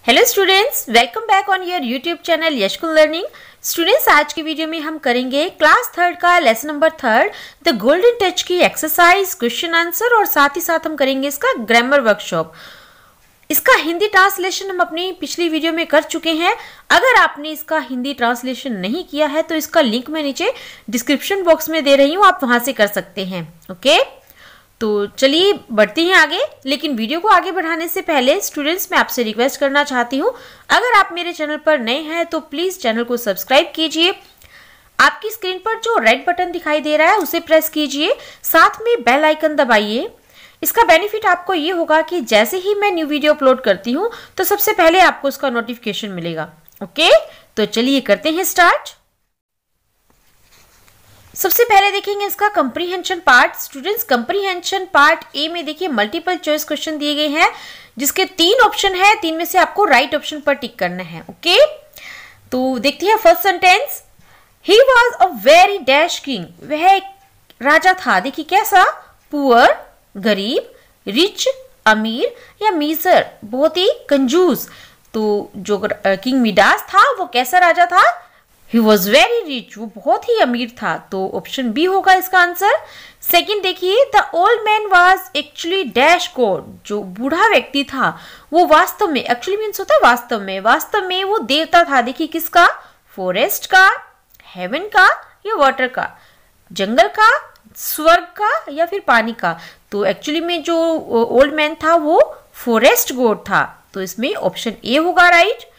Hello students, welcome back on your YouTube channel Yashkul learning. Students, आज की video में हम करेंगे क्लास थर्ड का lesson number 3 the golden touch की एक्सरसाइज, क्वेश्चन आंसर और साथ ही साथ हम करेंगे इसका ग्रामर वर्कशॉप। इसका हिंदी ट्रांसलेशन हम अपनी पिछली वीडियो में कर चुके हैं। अगर आपने इसका हिंदी ट्रांसलेशन नहीं किया है तो इसका लिंक मैं नीचे डिस्क्रिप्शन बॉक्स में दे रही हूँ, आप वहां से कर सकते हैं। ओके, तो चलिए बढ़ते हैं आगे। लेकिन वीडियो को आगे बढ़ाने से पहले स्टूडेंट्स, मैं आपसे रिक्वेस्ट करना चाहती हूँ, अगर आप मेरे चैनल पर नए हैं तो प्लीज चैनल को सब्सक्राइब कीजिए। आपकी स्क्रीन पर जो रेड बटन दिखाई दे रहा है उसे प्रेस कीजिए, साथ में बेल आइकन दबाइए। इसका बेनिफिट आपको ये होगा कि जैसे ही मैं न्यू वीडियो अपलोड करती हूँ तो सबसे पहले आपको उसका नोटिफिकेशन मिलेगा। ओके, तो चलिए करते हैं स्टार्ट। सबसे पहले देखेंगे इसका comprehension part. Students, comprehension part A में देखिए मल्टीपल चॉइस क्वेश्चन दिए गए हैं जिसके 3 ऑप्शन है। 3 में से आपको राइट ऑप्शन पर टिक करना है। ओके, तो देखते हैं first sentence. He was a very dash king, वह एक राजा था। देखिए कैसा, पुअर गरीब, रिच अमीर, या मीजर बहुत ही कंजूस। तो जो किंग मिडास था वो कैसा राजा था? He was very rich, वो बहुत ही अमीर था। तो ऑप्शन बी होगा इसका आंसर। सेकंड देखिए, the old man was actually dash God, जो बूढ़ा व्यक्ति था वो वास्तव में, एक्चुअली मीन्स होता है वास्तव में वो देवता था। देखिए किसका? फॉरेस्ट का, हेवन का, या वाटर का, जंगल का, स्वर्ग का, या फिर पानी का। तो एक्चुअली में जो ओल्ड मैन था वो फॉरेस्ट गॉड था। तो इसमें ऑप्शन ए होगा राइट।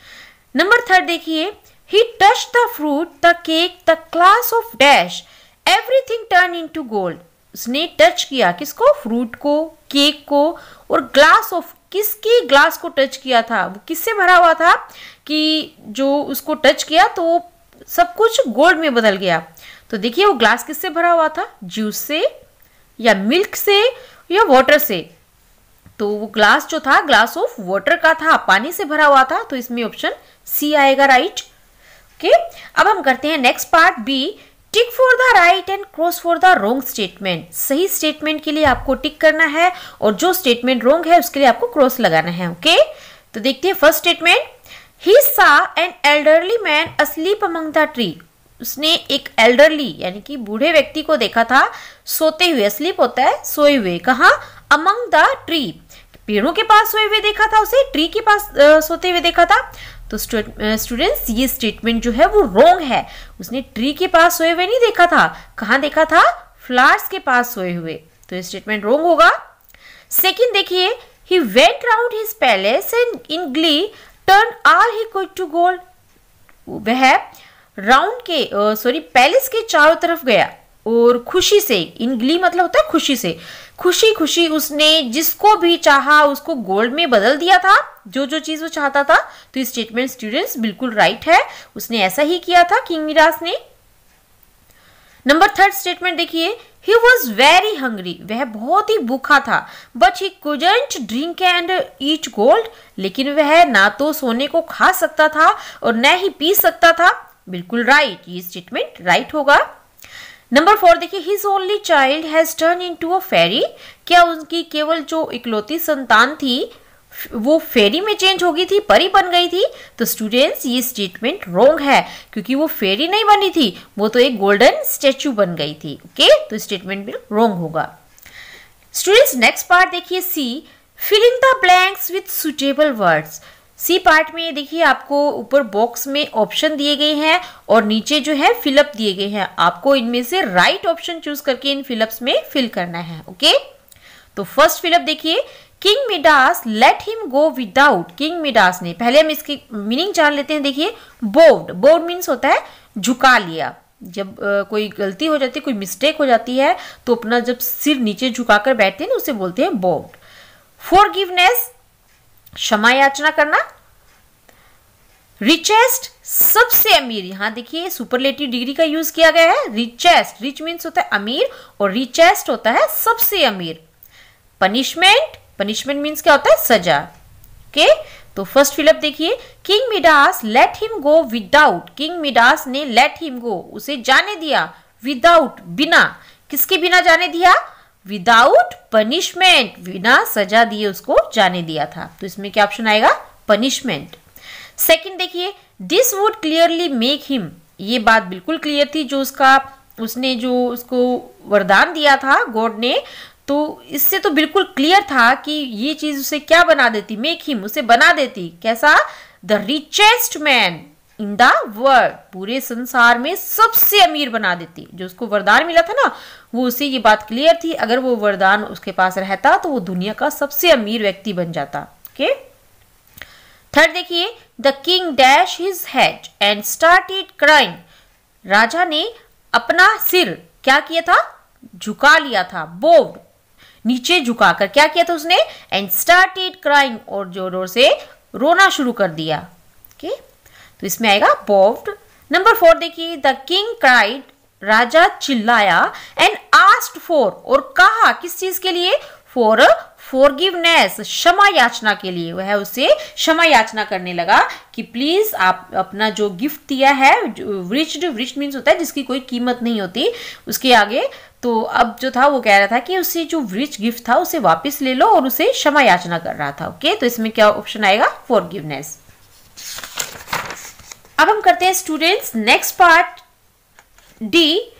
नंबर 3 देखिए, He touched the fruit, the cake, the glass of dash. Everything turned into gold. उसने टच किया किसको? फ्रूट को, केक को, और ग्लास ऑफ, किसकी ग्लास को टच किया था? वो किससे भरा हुआ था कि जो उसको टच किया तो सब कुछ गोल्ड में बदल गया। तो देखिए वो ग्लास किससे भरा हुआ था? जूस से, या मिल्क से, या वाटर से। तो वो ग्लास जो था ग्लास ऑफ वाटर का था, पानी से भरा हुआ था। तो इसमें ऑप्शन सी आएगा राइट। ओके, अब हम करते हैं next part B. Tick for the right and cross for the wrong statement. सही स्टेटमेंट के लिए आपको टिक करना है और जो स्टेटमेंट रॉन्ग है उसके लिए आपको क्रॉस लगाना है। ओके, तो देखते हैं first statement. He saw an elderly man asleep among the tree. उसने एक एल्डरली यानी कि बूढ़े व्यक्ति को देखा था सोते हुए। अस्लीप होता है सोए हुए। कहाँ? अमंग द ट्री, पेड़ों के पास सोए हुए देखा था उसे, ट्री के पास सोते हुए देखा था। तो स्टूडेंट्स, ये स्टेटमेंट जो है वो रॉन्ग है। उसने ट्री के पास सोए हुए नहीं देखा था। कहाँ देखा था? फ्लावर्स के पास सोए हुए। तो ये स्टेटमेंट रॉन्ग होगा। सेकंड देखिए, he went round his palace and in glee turn all he could to gold. वह राउंड के पैलेस के चारों तरफ गया और खुशी से, इन ग्ली मतलब होता है खुशी से, खुशी खुशी उसने जिसको भी चाहा उसको गोल्ड में बदल दिया था, जो जो चीज वो चाहता था। तो ये स्टेटमेंट स्टूडेंट्स बिल्कुल राइट है, उसने ऐसा ही किया था किंग मिडास ने। नंबर 3 स्टेटमेंट देखिए, ही वॉज वेरी हंग्री, वह बहुत ही भूखा था। But he couldn't drink and eat gold, लेकिन वह ना तो सोने को खा सकता था और न ही पी सकता था। बिल्कुल राइट, ये स्टेटमेंट राइट होगा। नंबर 4 देखिए, his only child has turn into a fairy. क्या उनकी केवल जो इकलौती संतान थी वो फेरी में चेंज हो गई थी, परी बन गई थी? तो स्टूडेंट्स, ये स्टेटमेंट रॉन्ग है क्योंकि वो फेरी नहीं बनी थी, वो तो एक गोल्डन स्टैचू बन गई थी। ओके, तो स्टेटमेंट भी रॉन्ग होगा। स्टूडेंट्स, नेक्स्ट पार्ट देखिए C, fill in the blanks with suitable words. C part में देखिए आपको ऊपर बॉक्स में ऑप्शन दिए गए हैं और नीचे जो है फिलअप दिए गए हैं। आपको इनमें से राइट ऑप्शन चूज करके इन फिलअप्स में फिल करना है। ओके, तो फर्स्ट फिलअप देखिए, king Midas let him go without. King Midas ने, पहले हम इसकी मीनिंग जान लेते हैं। देखिए बोव्ड, बोव्ड मीन्स होता है झुका लिया। जब कोई गलती हो जाती है, कोई मिस्टेक हो जाती है तो अपना जब सिर नीचे झुकाकर बैठते हैं ना उसे बोलते हैं बोव्ड। फॉरगिवनेस, क्षमा याचना करना। रिचेस्ट, सबसे अमीर। यहां देखिए सुपरलेटिव डिग्री का यूज किया गया है। रिचेस्ट, रिच मीन्स होता है अमीर और रिचेस्ट होता है सबसे अमीर। पनिशमेंट, पनिशमेंट मीन्स क्या होता है? सजा। ओके, तो फर्स्ट फिलअप देखिए, king Midas let him go without. King Midas ने लेट हिम गो, उसे जाने दिया, विदाउट बिना। किसके बिना जाने दिया? विदाउट पनिशमेंट, बिना सजा दिए उसको जाने दिया था। तो इसमें क्या ऑप्शन आएगा? पनिशमेंट। सेकंड देखिए, this would clearly make him, ये बात बिल्कुल क्लियर थी, जो उसने जो उसको वरदान दिया था गॉड ने, तो इससे तो बिल्कुल क्लियर था कि ये चीज उसे क्या बना देती, मेक हिम, उसे बना देती कैसा, the richest man in the world, पूरे संसार में सबसे अमीर बना देती। जो उसको वरदान मिला था ना, वो उसे ये बात क्लियर थी, अगर वो वरदान उसके पास रहता तो वो दुनिया का सबसे अमीर व्यक्ति बन जाता। ओके। थर्ड देखिए, the king dash his head and started crying, राजा ने अपना सिर क्या किया था, झुका लिया था, बोव्ड, नीचे झुकाकर क्या किया था उसने, एंड स्टार्टेड क्राइंग, और जोर से रोना शुरू कर दिया। ओके, तो इसमें आएगा बोव्ड। नंबर 4 देखिए, द किंग क्राइड, राजा चिल्लाया, एंड आस्क्ड फॉर, और कहा किस चीज के लिए, फॉर फॉरगिवनेस, क्षमा याचना के लिए। वह उसे क्षमा याचना करने लगा कि प्लीज आप अपना जो गिफ्ट दिया है, रिच्ड मीन्स होता है जिसकी कोई कीमत नहीं होती उसके आगे, तो अब जो था वो कह रहा था कि उसे जो रिच गिफ्ट था उसे वापस ले लो, और उसे क्षमा याचना कर रहा था। ओके, तो इसमें क्या ऑप्शन आएगा, फॉरगिवनेस। अब हम करते हैं स्टूडेंट्स नेक्स्ट पार्ट डी।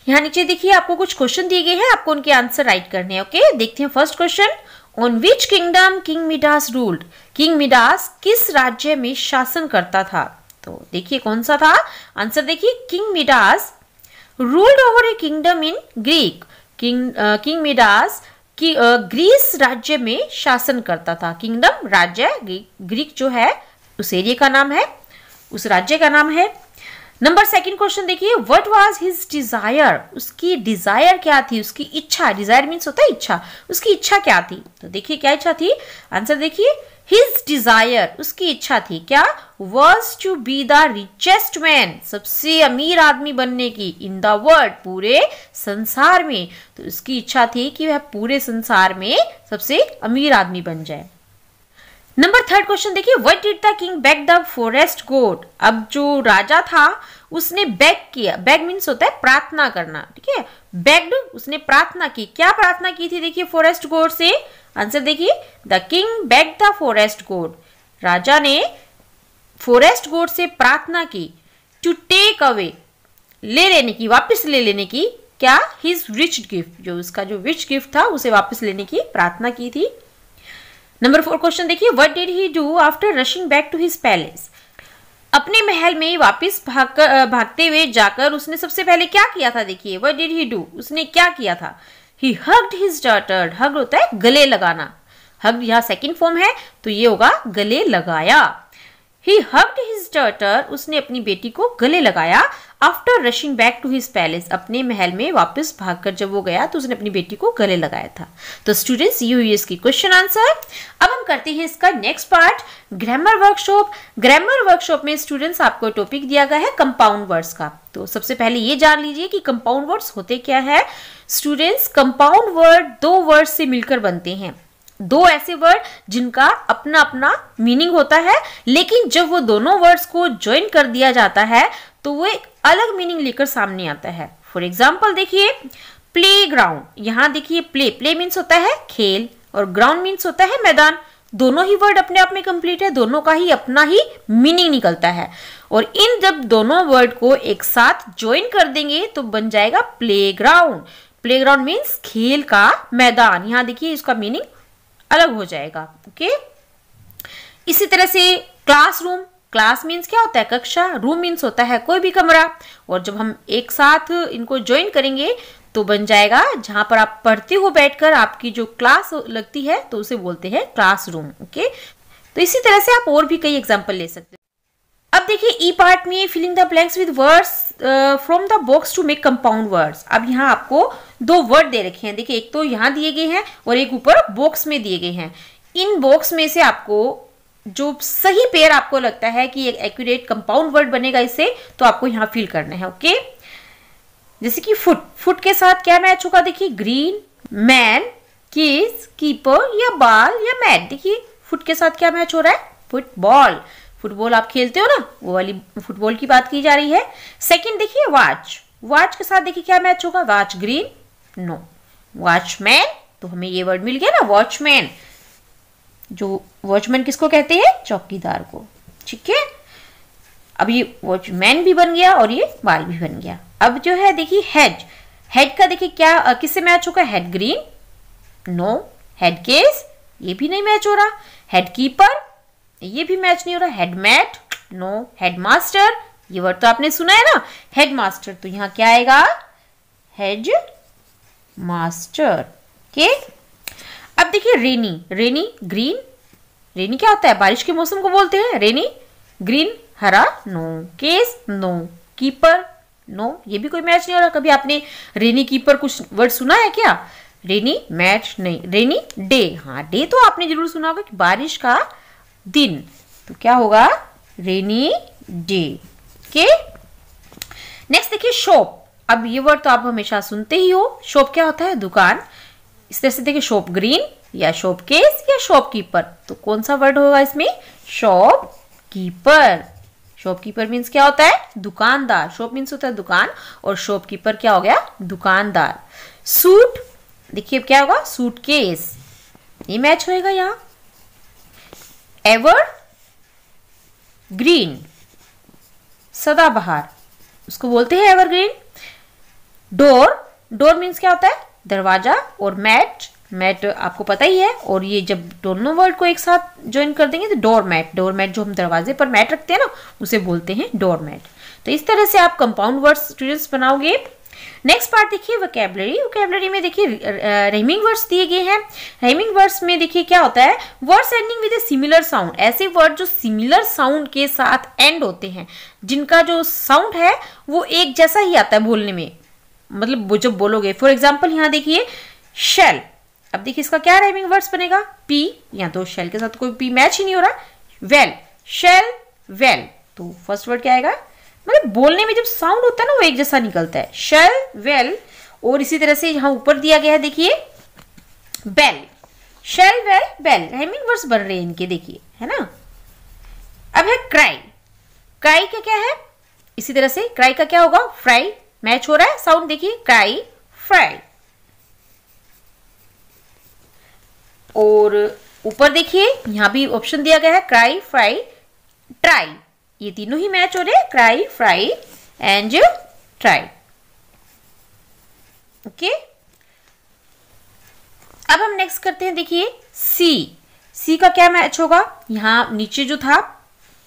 यहाँ नीचे देखिए आपको कुछ क्वेश्चन दिए गए हैं, आपको उनके आंसर राइट करने हैं। ओके, देखते हैं first question, on which kingdom king Midas ruled, king Midas किस राज्य में शासन करता था। तो देखिए कौन सा था आंसर, देखिए king Midas ruled over A kingdom in Greek, king Midas की ग्रीस राज्य में शासन करता था। किंगडम राज्य, ग्रीक जो है उस एरिया का नाम है, उस राज्य का नाम है। नंबर सेकंड क्वेश्चन देखिए, व्हाट वाज हिज डिजायर, उसकी डिजायर क्या थी, उसकी इच्छा, डिजायर मीन्स होता है इच्छा, उसकी इच्छा क्या थी। तो देखिए क्या इच्छा थी, आंसर देखिए हिज डिजायर, उसकी इच्छा थी क्या, was to be the richest man, सबसे अमीर आदमी बनने की, इन द वर्ल्ड, पूरे संसार में। तो उसकी इच्छा थी कि वह पूरे संसार में सबसे अमीर आदमी बन जाए। नंबर थर्ड क्वेश्चन देखिए, what did the king beg the forest god, अब जो राजा था उसने बेग किया, बेग मीन्स होता है प्रार्थना करना, ठीक है, बेग्ड, उसने प्रार्थना की, क्या प्रार्थना की थी देखिए फॉरेस्ट गॉड से, आंसर देखिए the king beg the forest god, राजा ने फॉरेस्ट गॉड से प्रार्थना की, टू टेक अवे, ले लेने की, वापस ले लेने की, क्या, हिज रिच गिफ्ट, जो उसका जो रिच गिफ्ट था उसे वापस लेने की प्रार्थना की थी। नंबर 4 क्वेश्चन देखिए, what did he do after rushing back to his palace, अपने महल में वापस भागते हुए जाकर उसने सबसे पहले क्या किया था, देखिए व्हाट डिड ही डू, उसने क्या किया था, ही हग्ड हिज डॉटर, हग होता है गले लगाना, हग यहाँ सेकंड फॉर्म है तो ये होगा गले लगाया, ही हग्ड हिज डॉटर, उसने अपनी बेटी को गले लगाया, after rushing back to his palace, अपने महल में वापस भागकर जब वो गया तो उसने अपनी बेटी को गले लगाया था। तो स्टूडेंट्स ये हुई इसकी क्वेश्चन आंसर। अब हम करते हैं इसका next part, grammar workshop. Grammar workshop में स्टूडेंट्स आपको टॉपिक दिया गया है कंपाउंड वर्ड्स का। तो सबसे पहले ये जान लीजिए कि कंपाउंड वर्ड्स होते क्या है। स्टूडेंट्स, कंपाउंड वर्ड दो वर्ड से मिलकर बनते हैं, दो ऐसे वर्ड जिनका अपना अपना मीनिंग होता है, लेकिन जब वो दोनों वर्ड्स को ज्वाइन कर दिया जाता है तो वो एक अलग मीनिंग लेकर सामने आता है। फॉर एग्जाम्पल देखिए प्लेग्राउंड, यहाँ देखिए प्ले मीन्स होता है खेल और ग्राउंड मीन्स होता है मैदान। दोनों ही वर्ड अपने आप में कंप्लीट है, दोनों का ही अपना ही मीनिंग निकलता है, और इन जब दोनों वर्ड को एक साथ ज्वाइन कर देंगे तो बन जाएगा प्लेग्राउंड। प्लेग्राउंड मीन्स खेल का मैदान, यहाँ देखिए इसका मीनिंग अलग हो जाएगा। ओके, इसी तरह से क्लासरूम, क्लास मीन्स क्या होता है कक्षा, रूम मीन्स होता है कोई भी कमरा, और जब हम एक साथ इनको ज्वाइन करेंगे तो बन जाएगा जहां पर आप पढ़ते हो बैठकर आपकी जो क्लास लगती है तो उसे बोलते हैं क्लासरूम। ओके, तो इसी तरह से आप और भी कई एग्जांपल ले सकते हो। अब देखिए ई पार्ट में filling the blanks with words from the box to make compound words. अब यहाँ आपको दो वर्ड दे रखे हैं, देखिए एक तो यहाँ दिए गए हैं और एक ऊपर बॉक्स में दिए गए हैं। इन बॉक्स में से आपको जो सही पेयर आपको लगता है कि एक एक्यूरेट कंपाउंड वर्ड बनेगा इससे, तो आपको यहाँ फिल करना है। ओके, जैसे कि फुट, फुट के साथ क्या मैच होगा, देखिए ग्रीन, मैन, किस, कीपर या बॉल या मैट। देखिए फुट के साथ क्या मैच हो रहा है, फुटबॉल, फुटबॉल आप खेलते हो ना, वो वाली फुटबॉल की बात की जा रही है। सेकंड देखिए वॉच, वॉच के साथ देखिए क्या मैच होगा, वॉच ग्रीन, नो, वॉचमैन, तो हमें ये वर्ड मिल गया ना वॉचमैन। जो वॉचमैन किसको कहते हैं? चौकीदार को। ठीक है, अब ये वॉचमैन भी बन गया और ये बाल भी बन गया। अब जो है देखिए हेड, हेड का देखिए क्या किससे मैच होगा? Head green, no. Head case, ये भी नहीं मैच हो रहा। हेड कीपर, ये भी मैच नहीं हो रहा। Head mat, no. Head master, ये वर्ड तो आपने सुना है ना, हेड मास्टर, तो यहाँ क्या आएगा? Head master. ओके, अब देखिए रेनी, रेनी ग्रीन, रेनी क्या होता है? बारिश के मौसम को बोलते हैं रेनी। ग्रीन हरा, no. Case, no. Keeper, no. ये भी कोई मैच नहीं हो रहा। कभी आपने रेनी कीपर कुछ वर्ड सुना है क्या? रेनी मैच नहीं। रेनी डे, हाँ डे तो आपने जरूर सुना होगा कि बारिश का दिन, तो क्या होगा? Rainy day. ओके, नेक्स्ट देखिए शॉप। अब ये वर्ड तो आप हमेशा सुनते ही हो। शॉप क्या होता है? दुकान। इस तरह से देखिए शॉप ग्रीन या शॉप केस या शॉपकीपर, तो कौन सा वर्ड होगा इसमें? शॉपकीपर। शॉपकीपर मीन्स क्या होता है? दुकानदार। शॉप मीन्स होता है दुकान और शॉपकीपर क्या हो गया? दुकानदार। सूट, देखिए क्या होगा? सूट केस, ये मैच होएगा यहाँ। एवर ग्रीन, सदाबहार, उसको बोलते हैं एवरग्रीन। डोर, डोर मीन्स क्या होता है? दरवाजा। और मैट, मैट आपको पता ही है। और ये जब दोनों वर्ड को एक साथ ज्वाइन कर देंगे तो डोर मैट, डोर मैट जो हम दरवाजे पर मैट रखते हैं ना, उसे बोलते हैं डोर मैट। तो इस तरह से आप कंपाउंड वर्ड्स स्टूडेंट्स बनाओगे। नेक्स्ट पार्ट देखिए वोकैबुलरी। वोकैबुलरी में देखिए राइमिंग वर्ड्स दिए गए हैं। राइमिंग वर्ड्स में देखिए क्या होता है? Words ending with a similar sound, ऐसे वर्ड जो सिमिलर साउंड के साथ एंड होते हैं, जिनका जो साउंड है वो एक जैसा ही आता है बोलने में, मतलब वो जब बोलोगे। फॉर एग्जाम्पल यहाँ देखिए शेल, अब देखिए इसका क्या राइमिंग वर्ड्स बनेगा? पी, या तो शेल के साथ कोई पी मैच ही नहीं हो रहा। वेल, शेल वेल, तो फर्स्ट वर्ड क्या आएगा? मतलब बोलने में जब साउंड होता है ना वो एक जैसा निकलता है। Shell well. और इसी तरह से यहाँ ऊपर दिया गया है देखिए bell, shell well bell, rhyming words बन रहे हैं इनके, देखिए है ना। अब है क्राई। क्राई का क्या है? इसी तरह से क्राई का क्या होगा? फ्राई, मैच हो रहा है साउंड, देखिए क्राई फ्राई। और ऊपर देखिए यहां भी ऑप्शन दिया गया है क्राई फ्राई ट्राई, ये तीनों ही मैच हो रहे हैं, cry fry and try. Okay, अब हम नेक्स्ट करते हैं देखिए सी। सी का क्या मैच होगा? यहां नीचे जो था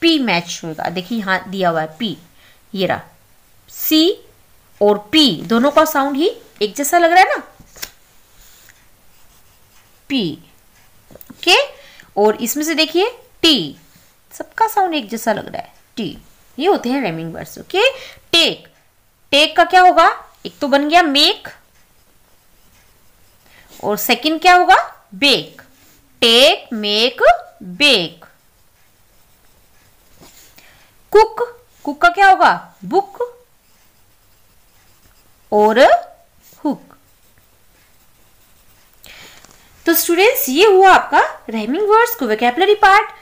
पी मैच होगा, देखिए यहां दिया हुआ है पी, ये रहा सी और पी दोनों का साउंड ही एक जैसा लग रहा है ना, पी। ओके, और इसमें से देखिए टी, सबका साउंड एक जैसा लग रहा है, टी। ये होते हैं rhyming words. Okay, take. Take का क्या होगा? एक तो बन गया मेक और सेकंड क्या होगा? Bake. Take make bake. Cook, cook का क्या होगा? बुक और हुक। तो स्टूडेंट्स ये हुआ आपका राइमिंग वर्ड्स को वोकैबुलरी पार्ट।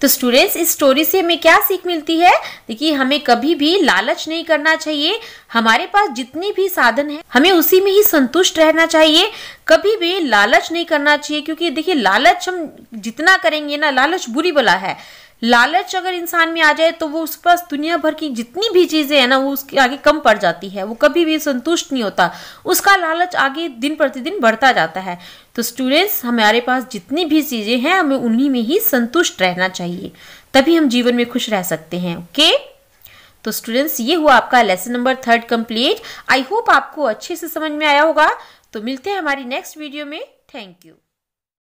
तो स्टूडेंट्स इस स्टोरी से हमें क्या सीख मिलती है? देखिए हमें कभी भी लालच नहीं करना चाहिए। हमारे पास जितने भी साधन है हमें उसी में ही संतुष्ट रहना चाहिए, कभी भी लालच नहीं करना चाहिए। क्योंकि देखिए लालच हम जितना करेंगे ना, लालच बुरी बला है। लालच अगर इंसान में आ जाए तो वो उसके पास दुनिया भर की जितनी भी चीजें है ना वो उसके आगे कम पड़ जाती है, वो कभी भी संतुष्ट नहीं होता, उसका लालच आगे दिन प्रतिदिन बढ़ता जाता है। तो स्टूडेंट्स हमारे पास जितनी भी चीजें हैं हमें उन्हीं में ही संतुष्ट रहना चाहिए, तभी हम जीवन में खुश रह सकते हैं। ओके, तो स्टूडेंट्स ये हुआ आपका lesson number 3 complete. I hope आपको अच्छे से समझ में आया होगा। तो मिलते हैं हमारी नेक्स्ट वीडियो में। Thank you.